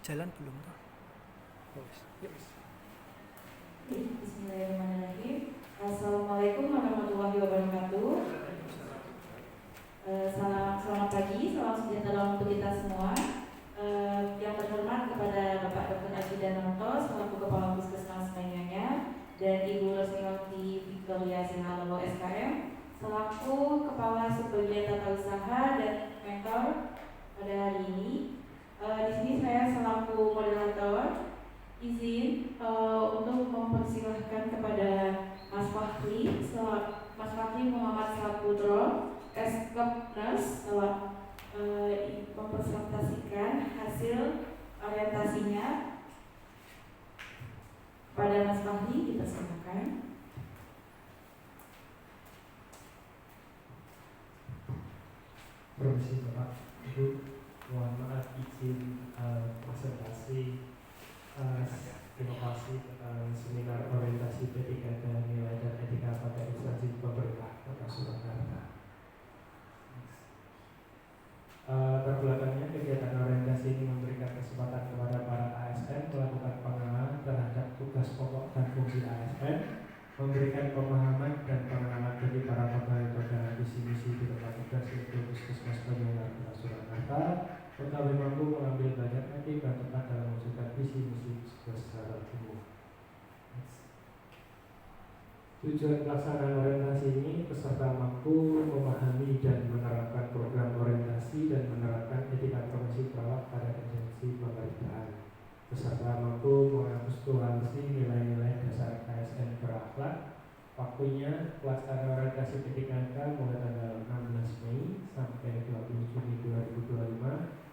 Jalan belum toh? Yuk. Bismillahirrahmanirrahim. Assalamualaikum warahmatullahi wabarakatuh. Selamat pagi, salam sejahtera untuk kita semua. Yang terhormat kepada Bapak Dr. Adi Dananto selaku Kepala Puskesmas Manyanya dan Ibu Rosmiwati Victoria Sinalowo SKM selaku Kepala Subbagian Tata Usaha dan Mentor pada hari ini. Di sini saya selaku moderator izin untuk mempersilahkan kepada Mas Fahri Muhammad Saputro, Eskepnes, mempresentasikan hasil orientasinya. Pada Mas Fahri dipersilakan. Permisi Bapak Ibu, mohon maaf izin presentasi inovasi seminar orientasi P3K nilai dan etika pada instansi pemerintah Kota Surakarta. Terbelakangnya kegiatan orientasi ini memberikan kesempatan kepada para ASN melakukan pengenalan terhadap tugas pokok dan fungsi ASN, memberikan pemahaman dan pengenalan bagi para pegawai perdagangan visi misi di tempat tugas yaitu Puskesmas Banyuwangi Kota Surakarta, pegawai mampu mengambil banyak aktif dan tepat dalam mewujudkan visi misi secara umum. Tujuan pelaksanaan orientasi ini peserta mampu memahami dan menerapkan program orientasi dan menerapkan etika profesi perawat pada instansi pemerintahan. Peserta mampu mengakumulasi nilai-nilai dasar KSN berakhlak. Waktunya pelaksanaan orientasi P3K mulai tanggal 16 Mei sampai 20 Juni 2025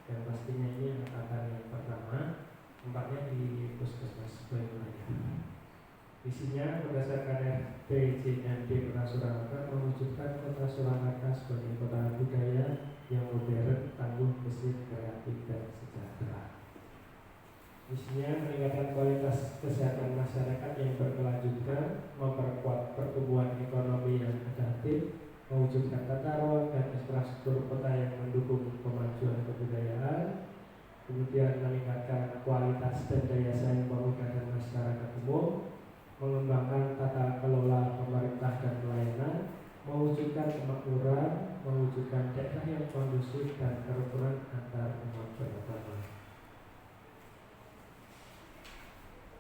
dan pastinya ini angkatan yang pertama, tempatnya di Puskesmas Banyuwangi. Visinya berdasarkan RPJMD Kota Surakarta mewujudkan Kota Surakarta sebagai kota budaya yang modern, tangguh, bersih, kreatif, dan sejahtera. Misinya meningkatkan kualitas kesehatan masyarakat yang berkelanjutan, memperkuat pertumbuhan ekonomi yang adaptif, mewujudkan tata ruang dan infrastruktur kota yang mendukung kemajuan kebudayaan, kemudian meningkatkan kualitas dan daya saing pemuda dan masyarakat umum, mengembangkan tata kelola pemerintah dan pelayanan, mewujudkan kemakmuran, mewujudkan daerah yang kondusif dan kerukunan antar umat beragama.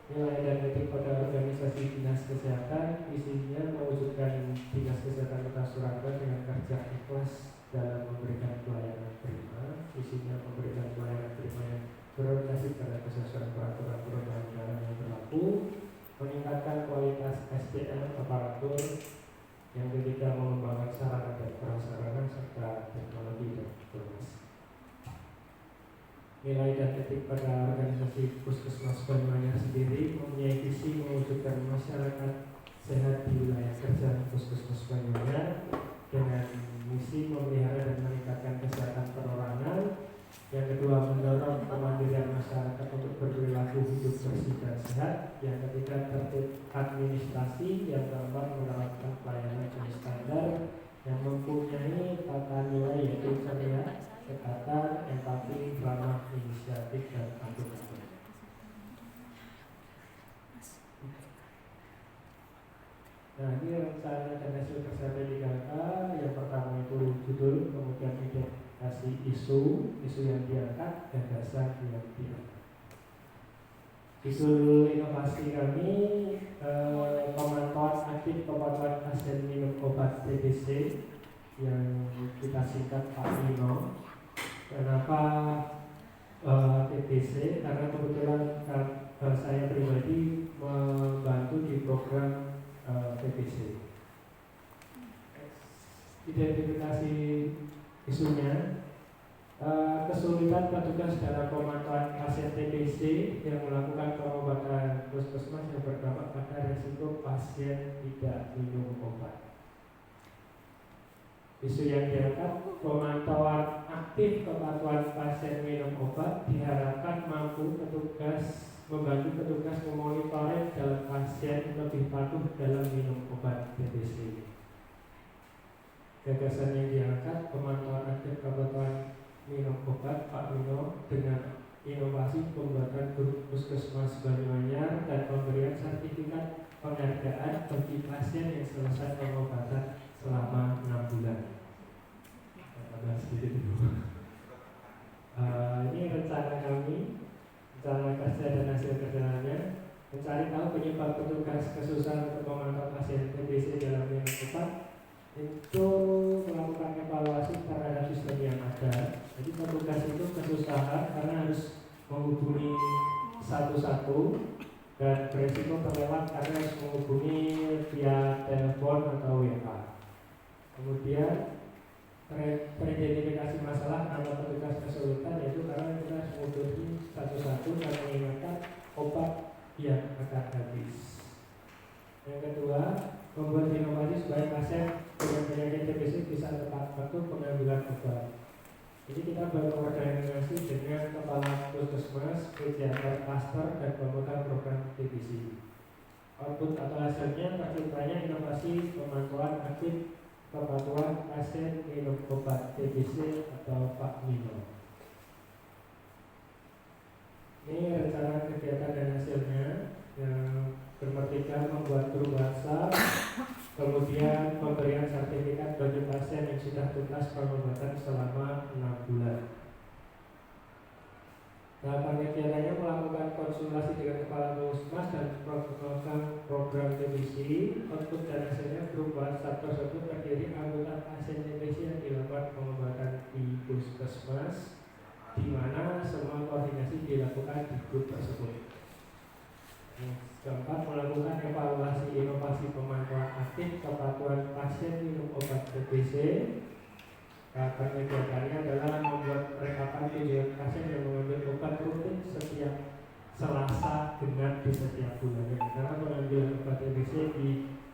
Nilai dan etik pada organisasi dinas kesehatan, isinya mewujudkan dinas kesehatan Kota Surakarta dengan kerja ikhlas dalam memberikan pelayanan prima, isinya memberikan pelayanan prima yang berorientasi pada kesesuaian peraturan perundang-undangan yang berlaku, meningkatkan kualitas SDM aparatur, yang ketiga mengembangkan sarana dan prasarana serta teknologi dan informasi. Nilai dan etik pada organisasi Puskesmas Banyuwangi sendiri mempunyai visi mewujudkan masyarakat sehat di wilayah kerja Puskesmas Banyuwangi dengan misi memelihara dan meningkatkan kesehatan perorangan. Yang kedua, mendorong kemandirian masyarakat untuk berperilaku hidup bersih dan sehat. Yang ketiga, tertib administrasi. Yang keempat, menerapkan pelayanan jenis standar yang mempunyai tata nilai yaitu ceria, ketatan, empati, ramah, inisiatif, dan akuntabel. Nah, ini rencana dan hasil kerja P3K. Yang pertama itu judul, kemudian identifikasi isu yang diangkat, gagasan yang diangkat. Judul inovasi kami pemantauan aktif kepatuhan pasien minum obat TBC yang kita singkat Pak Nino. Kenapa TBC? Karena kebetulan saya pribadi membantu di program TBC. Identifikasi isunya, kesulitan petugas dalam pemantauan pasien TBC yang melakukan pengobatan puskesmas yang berdampak pada risiko pasien tidak minum obat. Isu yang diangkat, pemantauan aktif kepatuhan pasien minum obat diharapkan mampu membantu petugas memonitoring dalam pasien lebih patuh dalam minum obat TBC. Gagasan yang diangkat, pemantauan aktif kepatuhan minum obat Pak Mino dengan inovasi pembuatan grup puskesmas Banyuanyar dan pemberian sertifikat penghargaan bagi pasien yang selesai pengobatan selama 6 bulan. Ini rencana kami, rencana kerja dan hasil kerjanya, mencari tahu penyebab petugas kesusahan untuk memantau pasien TBC dalam minum obat, itu melakukan evaluasi terhadap sistem yang ada. Jadi petugas itu kesusahan karena harus menghubungi satu-satu dan beresiko terlewat karena harus menghubungi via telepon atau WA. Kemudian teridentifikasi masalah nama petugas kesulitan, yaitu karena kita harus menghubungi satu-satu dan mengingatkan obat yang akan habis. Yang kedua, membuat inovasi supaya pasien dengan penyakit TBC bisa tepat waktu pengambilan obat. Jadi kita berkoordinasi dengan kepala puskesmas, pediater, klaster, dan pemegang program TBC. Output atau hasilnya terciptanya inovasi pemantauan aktif kepatuhan pasien minum obat TBC atau PAKMINO. Ini rencana kegiatan dan hasilnya, yang bermertikan membuat grup WhatsApp, kemudian pemberian sertifikat bagi pasien yang sudah tuntas pengobatan selama 6 bulan. Tahapan kegiatannya melakukan konsultasi dengan kepala puskesmas dan program TBC. Output dan hasilnya grup WhatsApp tersebut terdiri anggota pasien TBC yang dilakukan pengobatan di puskesmas, di mana semua koordinasi dilakukan di grup tersebut. Keempat, melakukan evaluasi inovasi pemantauan aktif kepatuhan pasien minum obat TBC. Tahapan kegiatannya adalah membuat rekapan tujuan pasien yang mengambil obat rutin setiap Selasa genap di setiap bulannya. Karena pengambilan obat TBC di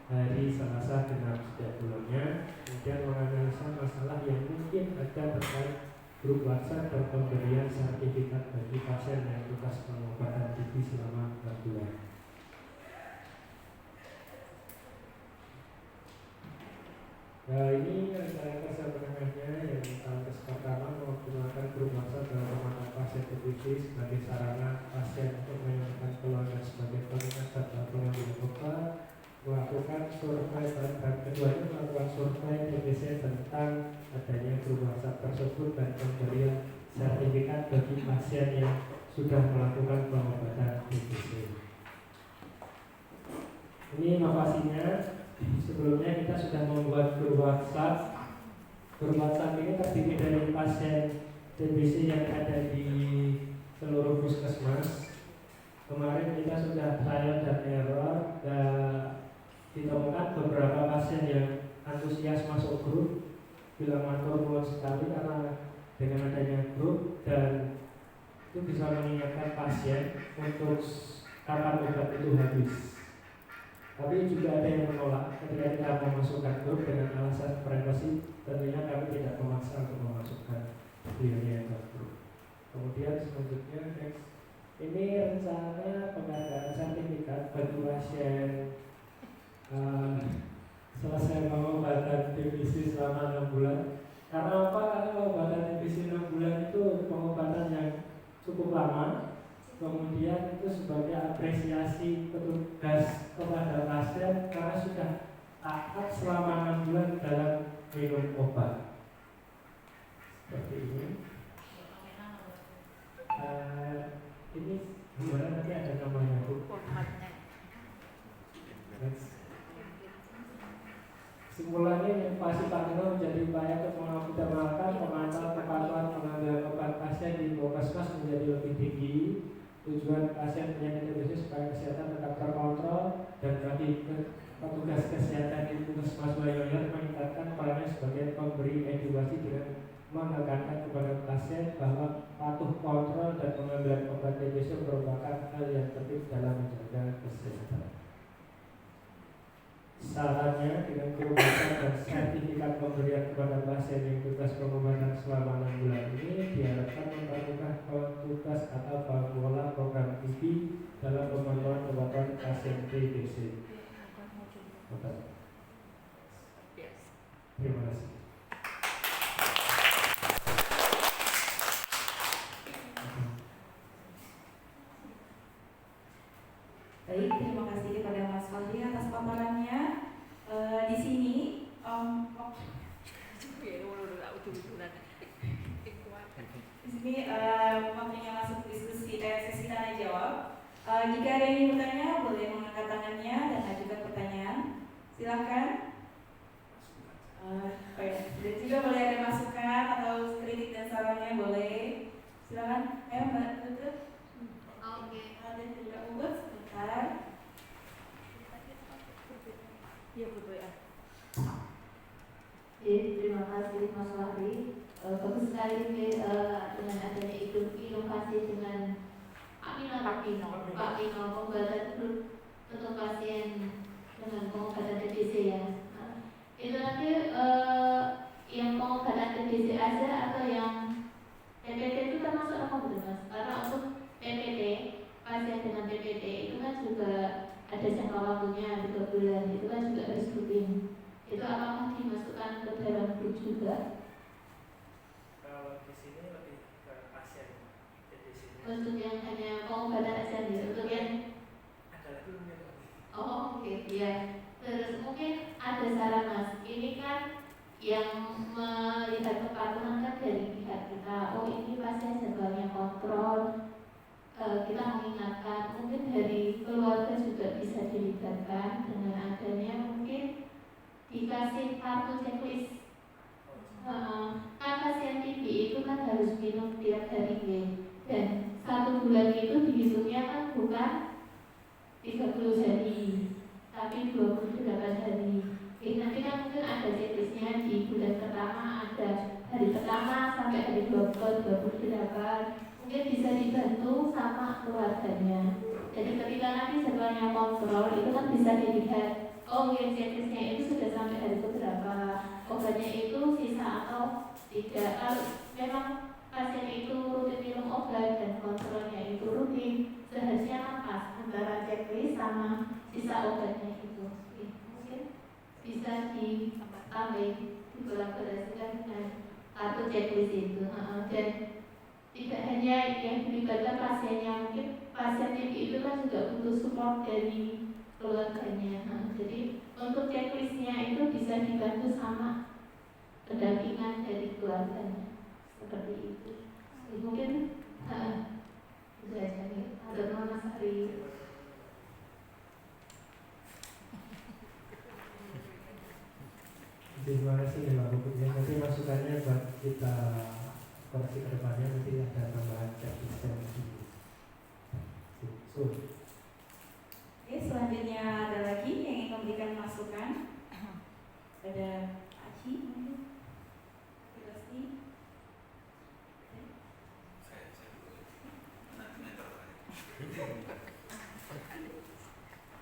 hari Selasa genap setiap bulannya. Kemudian menganalisa masalah yang mungkin ada terkait grup WhatsApp dan pemberian sertifikat bagi pasien yang tuntas pengobatan TB selama 4 bulan. Nah, ini rencana kerja menengahnya yang pertama menggunakan grup WhatsApp dalam pemantauan pasien TBC sebagai sarana pasien untuk menyatakan keluarga sebagai pengingat serta pengambil obat, melakukan survei dan keduanya melakukan survei TBC tentang adanya grup WhatsApp tersebut dan pemberian sertifikat bagi pasien yang sudah melakukan pengobatan TBC. Ini inovasinya. Sebelumnya kita sudah membuat grup WhatsApp. Grup WhatsApp ini terdiri dari pasien TBC yang ada di seluruh puskesmas. Kemarin kita sudah trial dan error dan ditemukan beberapa pasien yang antusias masuk grup. Bilang matur nuwun sekali karena dengan adanya grup dan itu bisa mengingatkan pasien untuk kapan obat itu habis. Tapi juga ada yang menolak ketika kita memasukkan grup dengan alasan privasi. Tentunya kami tidak memaksa untuk memasukkan beliaunya ke grup. Kemudian selanjutnya next. Ini rencana penghargaan sertifikat bagi pasien selesai pengobatan TBC selama 6 bulan. Karena apa? Karena pengobatan TBC 6 bulan itu pengobatan yang cukup lama. Kemudian itu sebagai apresiasi petugas kepada pasien karena sudah taat selama 6 bulan dalam minum obat. Seperti ini. Ini gimana nanti ada namanya Bu? Simpulannya inovasi PAKMINO menjadi upaya untuk mengoptimalkan pemantauan kepatuhan pengambilan obat pasien di puskesmas menjadi lebih tinggi. Tujuan pasien penyakit TBC supaya kesehatan tetap terkontrol dan bagi petugas kesehatan di puskesmas Banyuanyar meningkatkan perannya sebagai pemberi edukasi dengan menekankan kepada pasien bahwa patuh kontrol dan pengambilan obat TBC merupakan hal yang penting dalam menjaga kesehatan. Sarannya dengan perubahan dan sertifikat pemberian kepada pasien yang tugas pengobatan selama 6 bulan ini diharapkan mempermudah petugas atau pengelola program TB dalam pemantauan obat pasien TBC. Terima kasih. sini waktunya masuk diskusi sesi tanya jawab. Jika ada yang ingin bertanya, boleh mengangkat tangannya dan ajukan pertanyaan. Silakan. Dan juga boleh ada masukan atau kritik dan sarannya, boleh. Silakan. Mbak Tutut. Oke. Dan juga Ubud sebentar. Iya, betul ya. Terima kasih Mas Wahri. Bagus sekali dengan adanya inovasi dengan Pak Pino pengobatan untuk pasien dengan pengobatan TBC ya. Itu nanti yang pengobatan TBC aja atau yang PPT itu termasuk apa betul Mas? Karena untuk PPT pasien dengan PPT itu kan juga ada jangka waktunya 3 bulan, itu kan juga harus rutin. Itu apakah dimasukkan ke dalam grup juga? Kalau di sini lebih ke pasien. Jadi di sini Untuk yang hanya pengobatan aja nih, untuk yang ada lagi mungkin. oh oke, iya. Terus mungkin ada saran Mas. Ini kan yang melihat kepatuhan kan dari pihak kita. Oh ini pasien jadwalnya kontrol. Kita mengingatkan, mungkin dari keluarga juga bisa dilibatkan dengan adanya mungkin dikasih kartu checklist. Kan pasien TB itu kan harus minum tiap hari dan 1 bulan itu dihitungnya kan bukan 30 hari tapi 28 hari. Nanti kan mungkin ada checklistnya di bulan pertama, ada hari pertama sampai hari 28. Mungkin bisa dibantu sama keluarganya. Jadi ketika nanti jadwalnya kontrol itu kan bisa dilihat, oh yang checklistnya itu sudah sampai hari berapa, obatnya itu sisa atau tidak. Kalau memang pasien itu rutin minum obat dan kontrolnya itu rutin, seharusnya kan pas antara checklist sama sisa obatnya itu. Mungkin bisa ditambahin, dikolaborasikan dengan kartu checklist itu. Dan tidak hanya yang dilibatkan pasiennya, mungkin pasien TB itu kan juga butuh support dari keluarganya. Jadi untuk checklistnya itu bisa dibantu sama pendampingan dari keluarganya seperti itu. Jadi mungkin itu aja nih. Ada Mas Ari. Terima kasih Mbak Bukitnya. Nanti masukannya buat kita koreksi ke depannya, nanti ada tambahan checklist yang Oke, selanjutnya ada lagi yang ingin memberikan masukan. Ada Aci mungkin.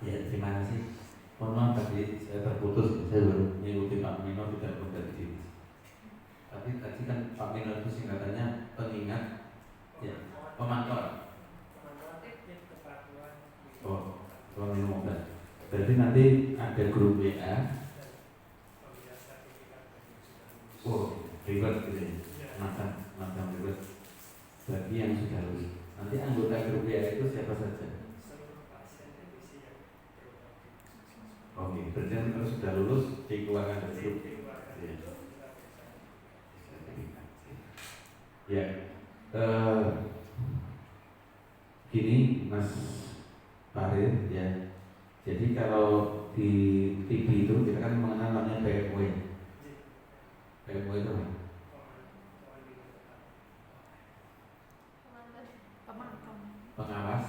Ya, terima kasih. Mohon maaf tadi saya terputus, saya baru mengikuti Pak Mino tidak dari sini. Tapi tadi kan Pak Mino itu singkatannya pengingat, ya, pemantauan. Oh, Pak Mino obat. Berarti nanti ada grup WA. Oh, ribet gitu ya. Macam ribet. Bagi yang sudah lulus. Nanti anggota grup WA itu siapa saja? Oke, berarti kalau sudah lulus dikeluarkan dari grup. Ya, gini Mas Farid ya. Jadi kalau di TV itu kita kan mengenal namanya PMW. PMW itu apa? Pengawas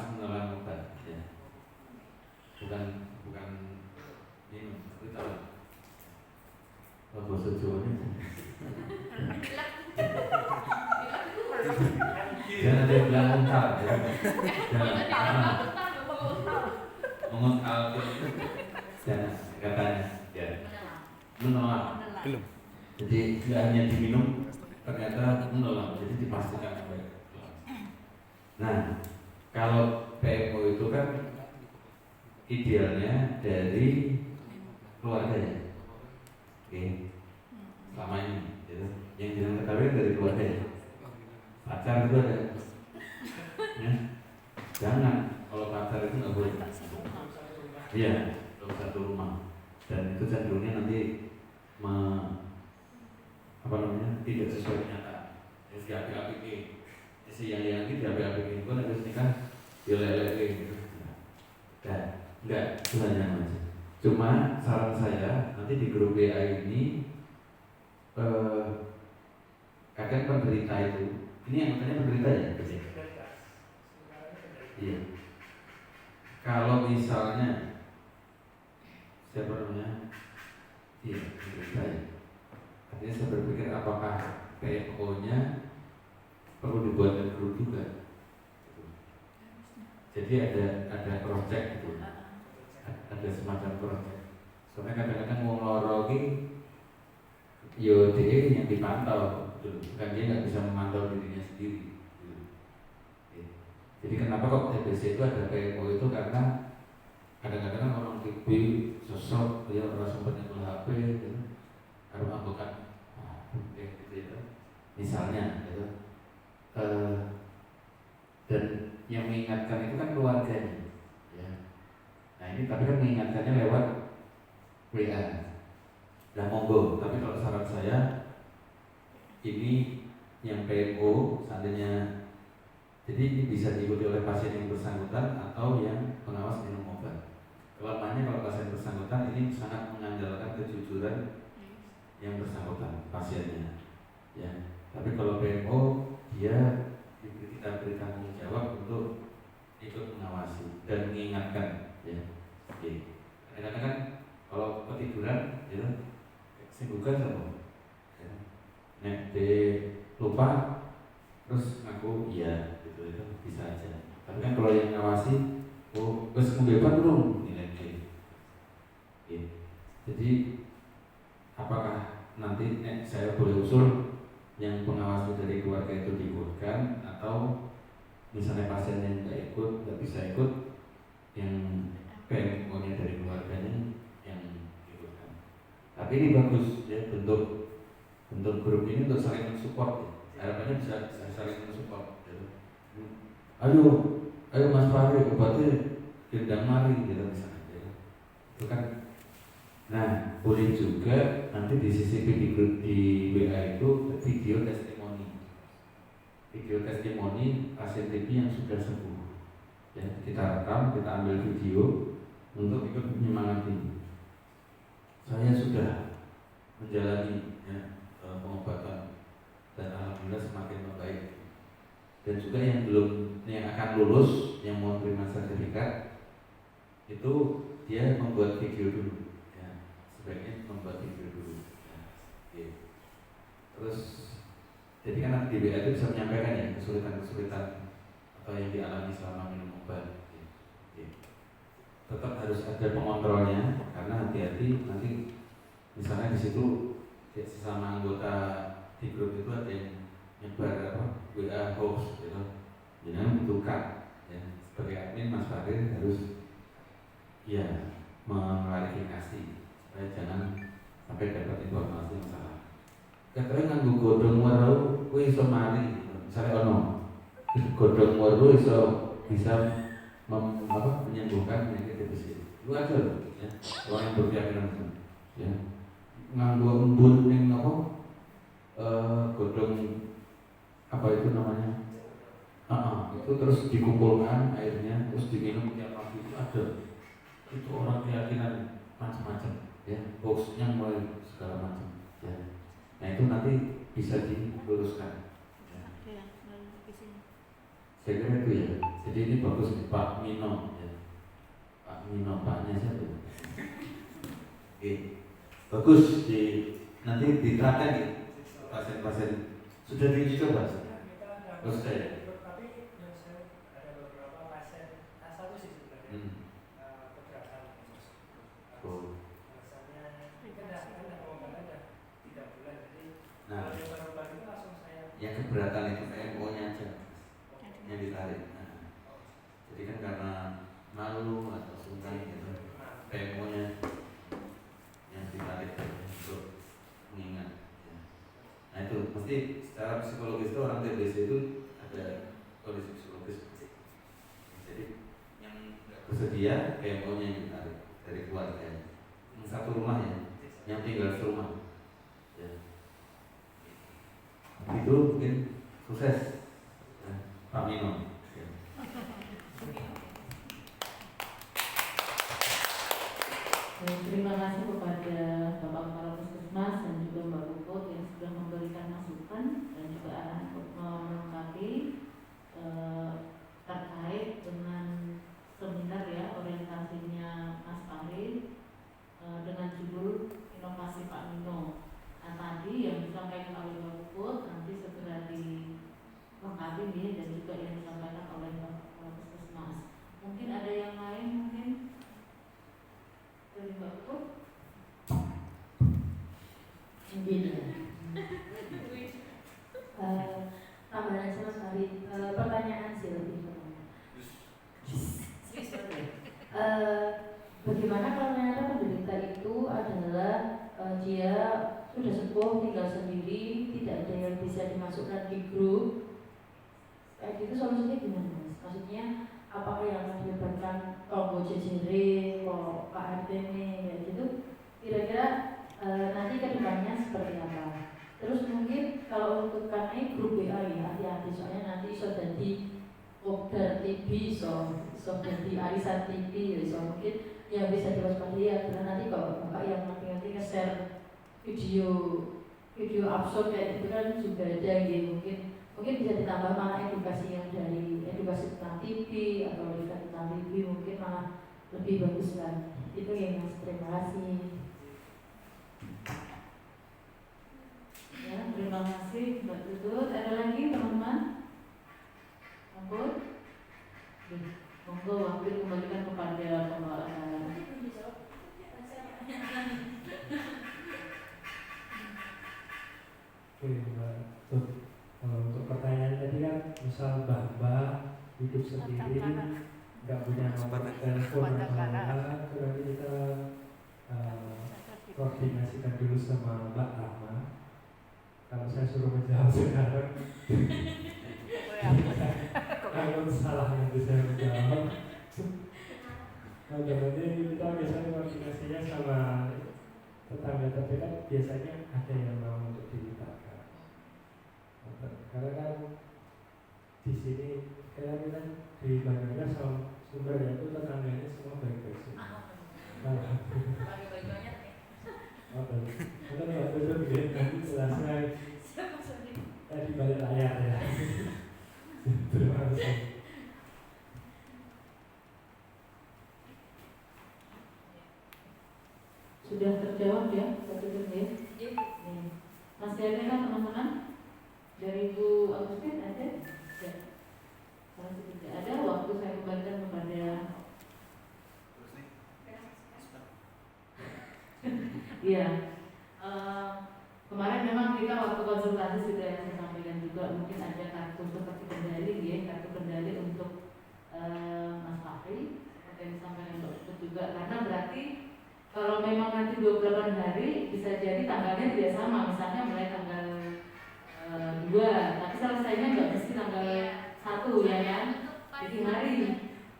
pengenalan obat. Ya. Bukan ini, tapi tahu. Oh, bahasa Jawa ini. Jangan ada yang bilang untal ya. Menguntal jangan katanya ya. Menolak. Belum. Jadi tidak hanya diminum, ternyata menolak. Jadi dipastikan baik. Nah, kalau PMO itu kan idealnya dari keluarganya. Oke. Selama ini gitu. Yang jangan ketahui dari keluarganya. Pacar itu ada ya. Jangan, kalau pacar itu nggak boleh. Iya, dalam satu rumah. Dan itu cenderungnya nanti tidak sesuai kenyataan. terus diapik-apik, si yang itu diapik-apik, gue harus nikah dileleh gitu. Enggak, sebenarnya Mas. Cuma saran saya nanti di grup WA ini kadang penderita itu, ini yang katanya penderita ya? Iya. Kalau misalnya siapa namanya? Iya, penderita ya. Artinya saya berpikir apakah PO-nya perlu dibuat grup juga. Jadi ada project gitu, ada semacam project. Soalnya kadang-kadang mau ngelorogi, yo DE yang dipantau, gitu. Kan dia nggak bisa memantau dirinya sendiri. Gitu. Jadi kenapa kok TBC itu ada PO itu karena kadang-kadang orang TB sosok dia orang sumbernya HP, gitu. Harus melakukan gitu ya. Misalnya, gitu. Dan yang mengingatkan itu kan keluarganya, ya. Nah ini tapi kan mengingatkannya lewat WA. Nah monggo, tapi kalau saran saya ini yang PMO seandainya, jadi ini bisa diikuti oleh pasien yang bersangkutan atau yang pengawas minum obat. Kelemahannya kalau pasien bersangkutan ini sangat mengandalkan kejujuran yang bersangkutan pasiennya, ya. Tapi kalau PMO dia kita berikan tanggung jawab untuk ikut mengawasi dan mengingatkan, ya. Oke. Kadang-kadang kan kalau ketiduran, ya, sibukkan sama, ya. Nek de lupa, terus aku iya, gitu itu bisa aja. Tapi kan kalau yang ngawasi, oh, terus ngebeban belum, nilai D. Ya. Jadi apakah nanti saya boleh usul yang pengawas dari keluarga itu diikutkan, atau misalnya pasien yang nggak bisa ikut, yang PMO-nya dari keluarganya yang ikutkan. Tapi ini bagus ya, bentuk grup ini untuk saling mensupport, ya. Harapannya bisa saling mensupport, ya. Ayo Mas Fahri, obatnya gendang mari, gitu misalnya, ya. Itu kan. Nah, boleh juga nanti di CCP di WA itu video testimoni pasien TB yang sudah sembuh. Ya, kita rekam, kita ambil video untuk ikut menyemangati. Saya sudah menjalani, ya, pengobatan dan alhamdulillah semakin membaik. Dan juga yang akan lulus, yang mau terima sertifikat, itu dia membuat video dulu. Sebaiknya membuat video dulu, ya. Oke. Terus jadi kan nanti di WA itu bisa menyampaikan ya kesulitan-kesulitan atau yang dialami selama minum obat, ya. Oke. Tetap harus ada pengontrolnya karena hati-hati nanti misalnya di situ ya, sesama anggota di grup itu ada yang nyebar WA hoax, gitu. Jangan butuhkan, ya. Sebagai admin Mas Fahri harus ya mengklarifikasi. Jangan sampai dapat informasi yang salah. Katanya nganggo godhong weru kuwi iso mari, misalnya ono godhong weru iso bisa menyembuhkan penyakit TBC. Itu aja loh, ya. Orang yang berkeyakinan itu, ya. Nganggo embun ning godhong apa itu namanya? Itu terus dikumpulkan airnya, terus diminum tiap pagi, itu ada. Itu orang keyakinan macam-macam, ya, hoaxnya mulai segala macam, ya. Nah itu nanti bisa diluruskan, ya. Saya kira itu ya. Jadi ini bagus Pak Mino, ya. Pak Mino, Paknya siapa? Oke, bagus nanti diterapkan ya pasien-pasien sudah dicoba. Terus saya. Tapi yang saya ada beberapa pasien satu sih sebenarnya. Nah, yang keberatan itu PMO-nya aja yang ditarik. Nah, jadi kan karena malu atau sungkan gitu, PMO-nya yang ditarik untuk mengingat. Ya. Nah itu pasti secara psikologis itu orang TBC itu ada kondisi psikologis. Jadi yang bersedia PMO-nya yang ditarik dari keluarga. Yang satu rumah ya, yang tinggal serumah. Ya. Itu mungkin Sukses, Pak Mino. Terima kasih kepada Bapak Kepala Puskesmas dan juga Mbak Puput yang sudah memberikan masukan dan juga arahan untuk melengkapi terkait dengan seminar ya orientasinya Mas Fahri dengan judul Inovasi Pak Mino. Nah tadi yang disampaikan oleh Mbak Puput nanti segera dilengkapi nih dan juga yang disampaikan oleh Bapak Kepala Puskesmas. Mungkin ada yang lain mungkin dari Mbak Puput? Mungkin ya. Tambahan aja Mas Fahri, pertanyaan sih lebih bagaimana kalau ternyata penderita itu adalah dia sudah sepuh, tinggal sendiri, tidak ada yang bisa dimasukkan di grup, kayak gitu solusinya gimana Mas? Maksudnya apakah yang melibatkan kelompok JJR, kelompok KRTM kayak gitu, kira-kira nanti ke depannya seperti apa? Terus mungkin kalau untuk kami grup WA ya hati-hati soalnya nanti so jadi Kopdar TV, so jadi arisan TV, so mungkin yang bisa diwaspadai adalah nanti kalau bapak yang nanti nge-share video absurd kayak gitu kan juga ada gitu, mungkin bisa ditambah malah edukasi yang dari edukasi tentang TV atau edukasi tentang TV mungkin malah lebih bagus lagi. Itu ya Mas, terima kasih. Ya, terima kasih Mbak Tutut. Ada lagi teman-teman? Monggo. Monggo waktu dikembalikan kepada pengelola acara. Oke, Mbak Tut. Untuk pertanyaan tadi kan, misal Mbak hidup sendiri, nggak punya nomor telepon atau apa, nanti kita koordinasikan dulu sama Mbak Rahma. Kalau saya suruh menjawab sekarang, kalau salah nanti saya menjawab. Nah, nanti kita biasanya koordinasinya sama tetangga terdekat, biasanya ada yang mau untuk dilibatkan. Karena kan di sini kita kan di Banyuwangi sama Sumber ya itu tetangganya semua baik-baik semua. Karena waktu itu begini nanti selesai di balik layar ya. Terima kasih. Sudah terjawab ya, satu ya. Masih ada kan teman-teman? Dari Bu Agustin ada? Ya. Masih tidak ada, waktu saya kembalikan kepada iya. Kemarin memang kita waktu konsultasi sudah saya sampaikan juga mungkin ada kartu seperti kendali ya, kartu kendali untuk Mas Fahri seperti yang disampaikan dokter juga, karena berarti kalau memang nanti 28 hari bisa jadi tanggalnya tidak sama, misalnya mulai tanggal 2, tapi selesainya nggak mesti tanggal 1 ya kan? Jadi hari,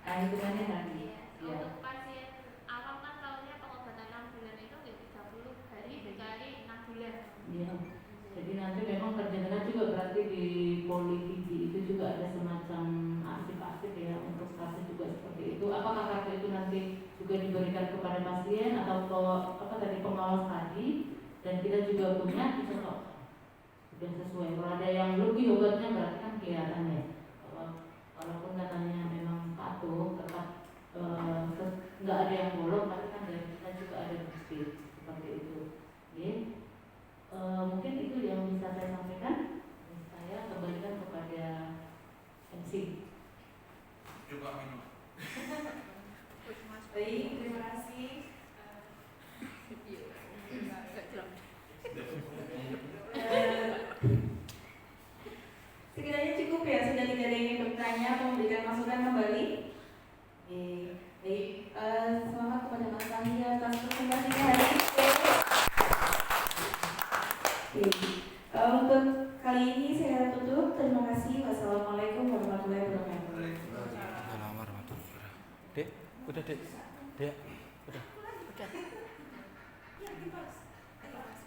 nah hitungannya hari. Untuk pasien awam kan tahunya pengobatan 6 bulan itu 30 hari dikali 6 bulan. Iya. Jadi nanti memang perjalanan juga berarti di Polivigi itu juga ada semacam arsip-arsip ya untuk kasus juga seperti itu. Apakah kartu itu nanti juga diberikan kepada pasien atau dari pengawas tadi, dan kita juga punya bisa kok sudah sesuai. Kalau ada yang lebih obatnya berarti kan kelihatan ya. Walaupun katanya memang patuh tetap nggak ada yang bolong, tapi kan dari kita juga ada bukti seperti itu. Oke. Mungkin itu yang bisa saya sampaikan. Saya kembalikan kepada MC. Coba minum. Baik, terima kasih. Sekiranya cukup ya, sudah tidak ada yang ingin bertanya atau memberikan masukan kembali. Baik, selamat kepada Mas Fahri atas presentasinya hari ini. Untuk kali ini saya tutup. Terima kasih. Wassalamualaikum warahmatullahi wabarakatuh. Dek, udah dek, dek, udah.